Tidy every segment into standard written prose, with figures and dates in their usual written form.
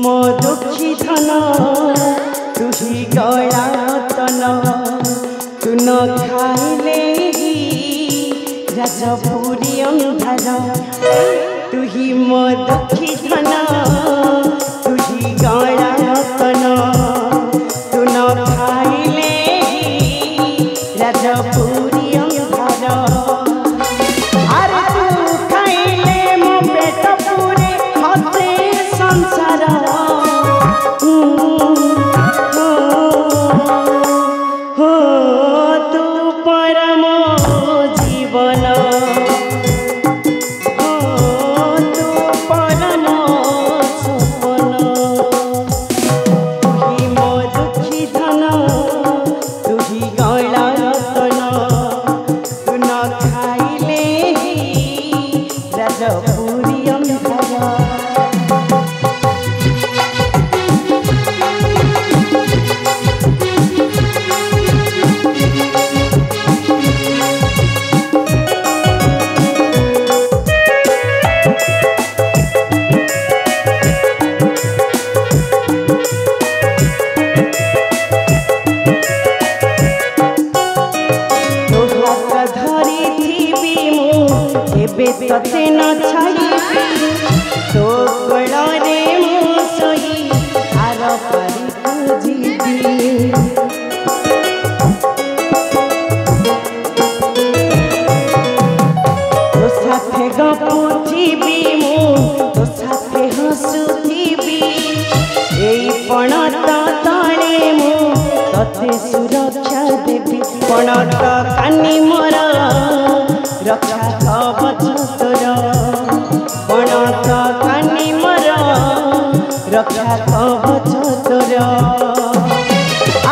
मो दुखी धन तू ही गला तन तू न खाइले राजपुरी अंधार तू ही मो दुखी धन तू ही गला तन तू न खाइले राजपुरी अंधार अरे तू खाइले मो पेट पूरे हते संसार तू परम जीवन तू परम सपन तू ही मो दुखी धन तू ही गला रतन तू न खाइले राजपुरी अंधार तते न छाड़ी तो गड़े मो सही हार पारी जीवी तो साथे गपुथी मो तो साथे हसुथी एई पणत तले मो तते सुरक्षा देवी पणत कानी मोर रक्षा कवच तोर पणत कानी मोर रक्षा कवच तोर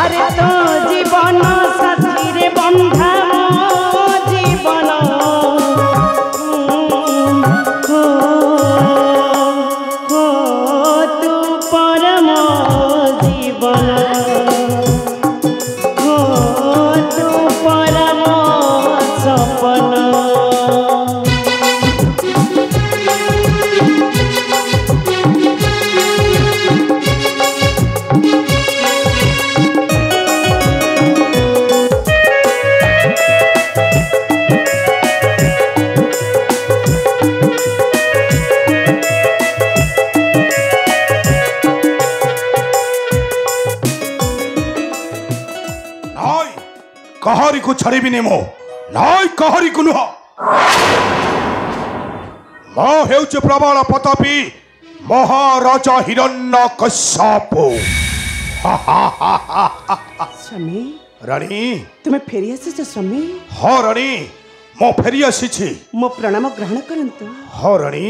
अरे तो जीवन साथी रे बंधा मो जीवन तू परम जीवन तू परम सपन कहारी को छड़बी मो नाई कहारी को नुह मो हेउचे प्रबल प्रतापी महाराजा हिरण्यकश्यप स्वामी रानी तुम्हें फेरी आसी स्वामी हाँ रानी मो फेरी आसी मो प्रणाम ग्रहण करंतु हाँ रानी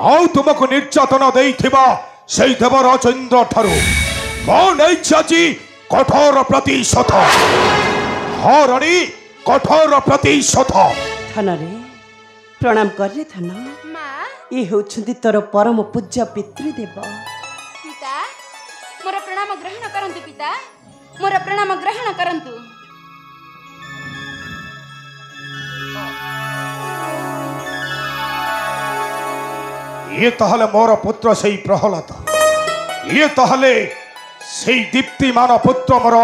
आउ तुमको निर्यातना देइथिबा सेई देवराजेन्द्र ठारू मो नैछि कठोर प्रतिशोध हाँ रानी कठोर प्रतिशोध धन रे प्रणाम कर रे धन ये होउछंती तोर परम पूज्य पितृदेव पिता मोर प्रणाम ग्रहण करंतु पिता मोर प्रणाम ग्रहण करंतु ये तहले मोर पुत्र से प्रहलाद ये तहले से दीप्तिमान पुत्र मोर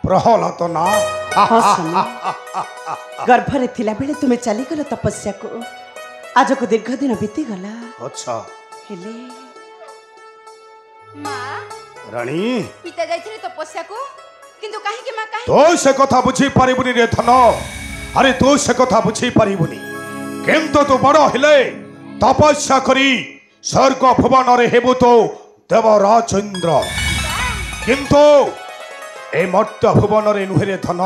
प्रहलाद ना गर्भरे थिला बेले तुमे चली गल तपस्या को आज को दीर्घ दिन बीती गला अच्छा हेले मां रानी पिता जाइथिले तपस्या को किंतु काहे के मां काहे तो से कथा बुझी पारिबुनी रे धन अरे तो से कथा बुझी पारिबुनी किंतु तू बड़ हेले तपस्या करी स्वर्ग भुवन रे हेबु तो देवराजेन्द्र किंतु ए मर्त्य भुवन रे नुहे धन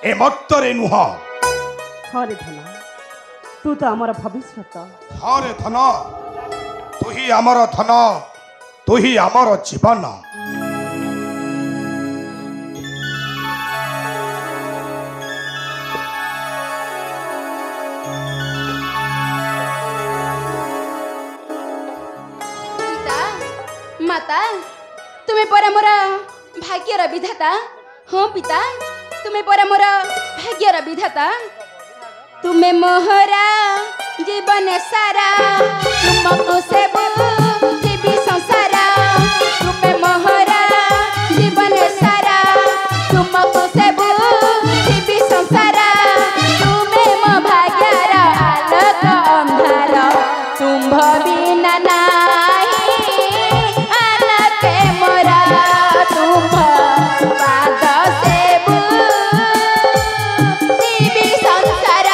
ए मर्त्य रे नुह हाँ रे धन तू तो आमर भविष्यत हाँ रे धन तू ही आमर धन तू ही आमर जीवन माता तुम्हें पर मोर भाग्यर विधाता हाँ पिता तुम्हें पर मोर भाग्यर विधाता तुम्हें मोहरा जीवन सारा तुमको सेब जीवी संसारा तुम्हें मोहरा जीवन सारा तुमको सेब जीवी संसारा तुम्हें मो भाग्यर आलोक अंधार तुम बिना नाही आलोक मोरा तुम पाद सेब जीवी संसारा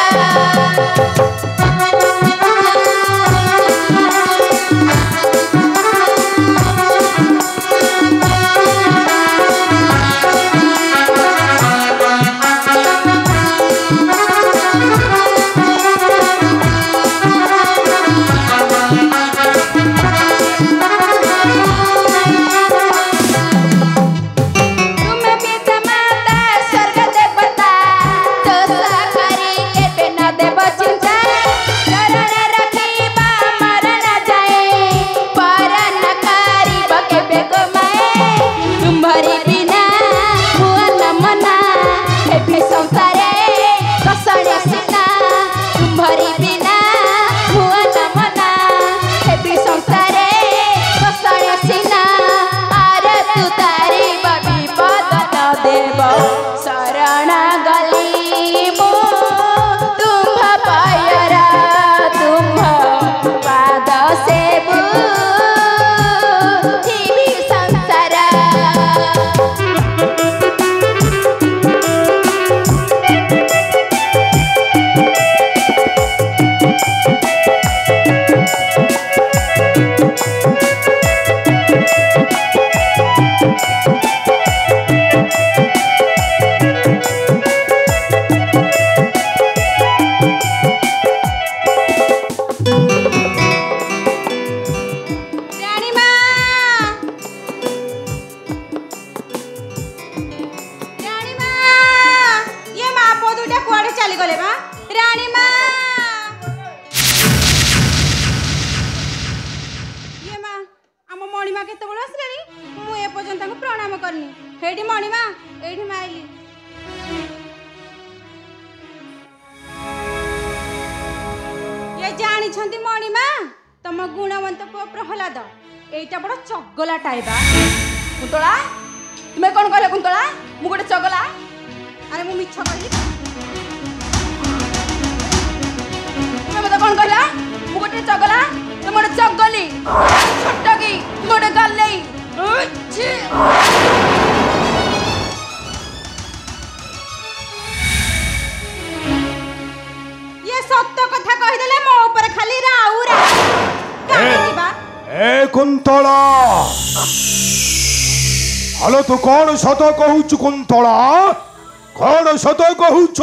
मणिमा तुम गुणवंत पुओ प्रहलाद एटा बड़ चगला टाइबा कुंतला तुम्हें कौन कहले कुंतला मु गोटे चगला अरे मु मिछ कहली तुम्हें मत कौन कहला मु गोटे चगला तुम गोटे चगली छटकी तुम गोटे गल्लेई ये सत्य कथा कहि देले मो ऊपर खाली राउरा ए कुंतला हलो तू कौन सत कहूच कुंतला कौन सत कहूच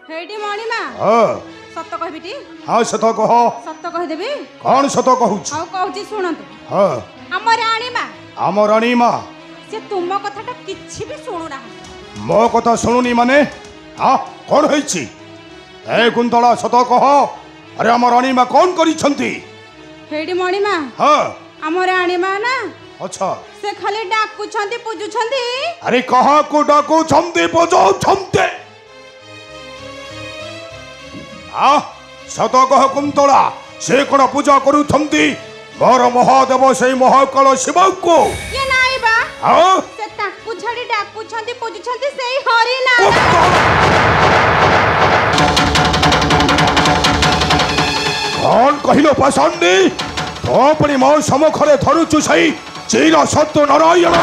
हेडी मणिमा हां सत्य कहबिटी हां सत कह सत्य कहि देबी कौन सत कहूच हां कहूची सुनंतु हां हमर राणी मा से तुम कथाटा किछि भी सुनु ना मो कथा सुनुनी माने हां कौन होईची ए कुंतला सत कह अरे हमर राणी मा कौन करी छंती हेडी मणिमा हां हमर राणी मा ना अच्छा से खाली डाकू छंती पूजू छंती अरे कहा को डाकू छंती पूजो छंते आ सत कह कुंतला से कोन पूजा करू छंती मोर महादेव से महाकाल शिव को ये नाई बा हां से ताकू छड़ी डाकू छंती पूजू छंती सेही हरि ना कौन कहिलो पासंदी तो अपनी मो समखरे धरुचु सही चीर सत्य नारायण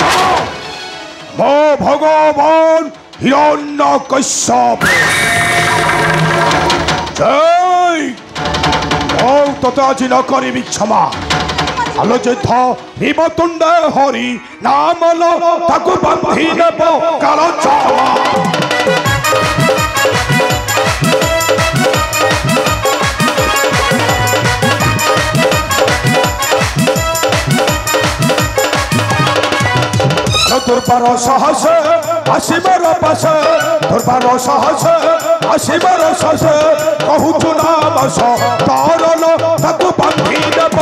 मो भगवान हिरण्यकश्यप जय ओ तते आज न करी क्षमा हलो जेथ भीमतुंड हरि नाम लो ताकु बंधी नेबो काल चावा दुर्बार साहस आसिबार पास दुर्बार साहस आसिबार साहस कहूचु नाम तारल ताकु बांधी देब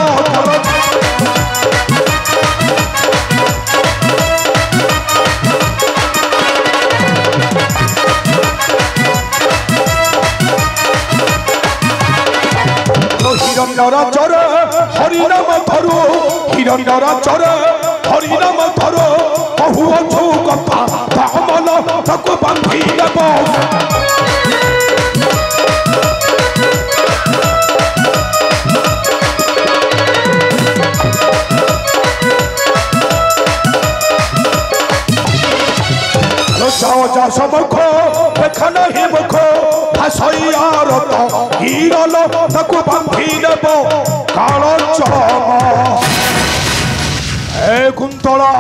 हिरण्यर चर हरिनाम धरो हिरण्यर चर हरिनाम धरो कहु अछु कथा तामल ताकु बांधी देबो जाओ जा सबको देखा नहीं मुखो हसैयार तो हीरल ताकु बांधी देबो कालो चम ए कुंतला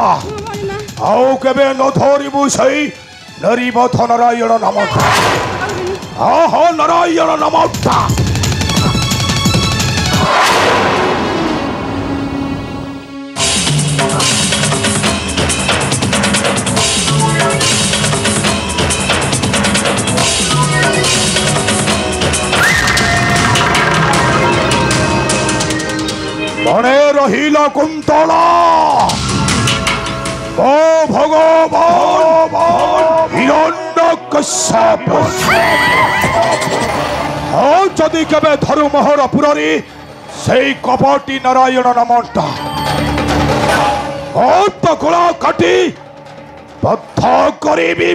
आओ केबे न धरिबु सही नरीबथ नारायण नाम हा नारायण नाम मने रहिला कुंतला ओ भगवान हिरण्यकश्यप हाँ जदि केबे धरु मोहर पुररी से कपटी नारायण नामटा बहुत गोला काटी बद्ध करीबी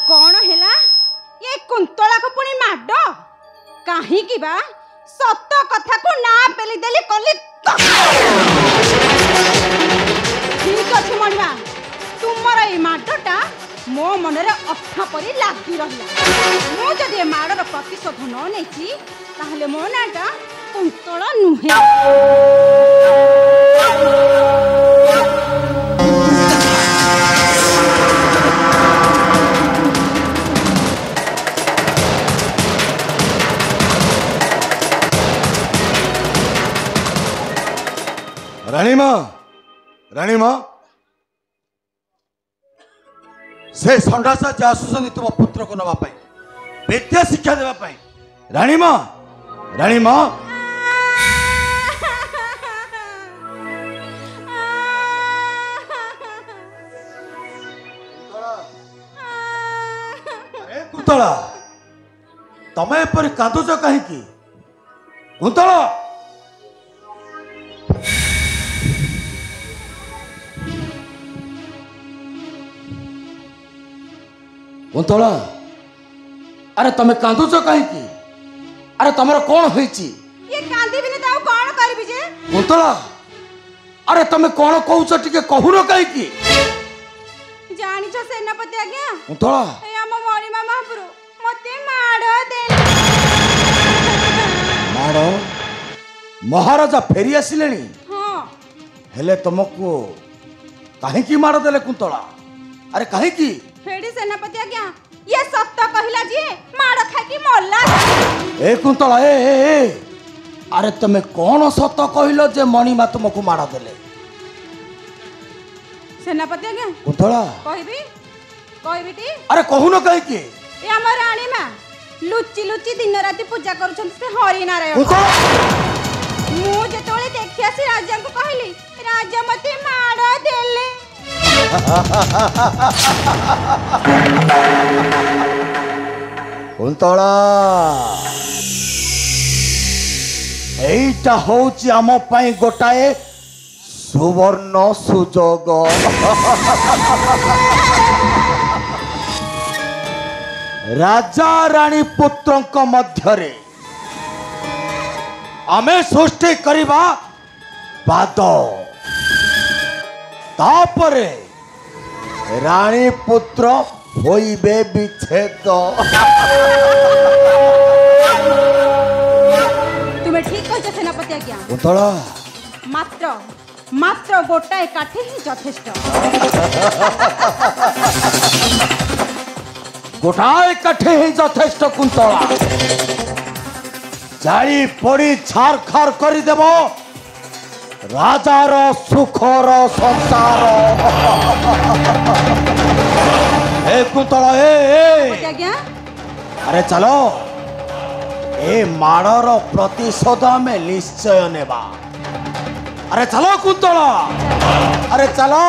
कौन हैला ये कुंतला को पुणी माड काहे की बा सत्य कथा को ना पेली देली कली ठीक अछि मणिमा तुमर ए माडटा मो मनरे अठा परी लागी रहला मो जदि ए माडर प्रतिशोध न नेची ताहले मो नाटा कुंतला नुहे राणीमा से संडासा जे आसुଛନ୍ତି तुम पुत्र को नवा पाई विद्या शिक्षा देवा पाई राणीमा अरे कुंतला तमे पर कांदुच काहे की कुंतला कुंतला अरे तमे कांदुच काहे की अरे तमरो कोन होईची ये कांदी बिना ताऊ कोन करबी जे कुंतला अरे तमे कोन कहउछ टिके कहूनो काहे की जानी छ सेनापति आज्ञा कुंतला ए हम मणिमा महापुरु मते माड़ दे माड़ महाराजा फेरी आसिलेनी हां हेले तुमको काहे की माड़ देले कुंतला अरे काहे की फेडी सेनापति आज्ञा ये सत्य कहिला जी माड़ खा की मोल्ला ए कुंतला ए अरे तमे कौन सत्य कहिलो जे मणिमा तुमको माड़ देले सेनापति आज्ञा कुंतला कहबी टी अरे कहूनो काहे की ए हम रानी मा लुच्ची लुच्ची दिन राति पूजा करूछन से हरि नारायण कुंतला मु जेतोले देखि आसी राजा को कहली राजा मते माड़ देले कुंतला एइटा होची आम पाई गोटाए सुवर्ण सुजोग राजा रानी पुत्रंक मध्यरे आमे सृष्टि करिबा बाद तापरे रानी पुत्र होइबे विच्छेद तुम्हें ठीक कह सेनापति आज्ञा कुंतला मात्र मात्र गोटाए काठी ही यथेष्ट गोटाए काठी ही यथेष्ट कुंतला जाली पड़ी छार खार करी देबो राजार सुखर संसार। ए कुंतला आज्ञा अरे चलो ए माड़र प्रतिशोध में निश्चय नेबा। अरे चलो कुंतला, अरे चलो।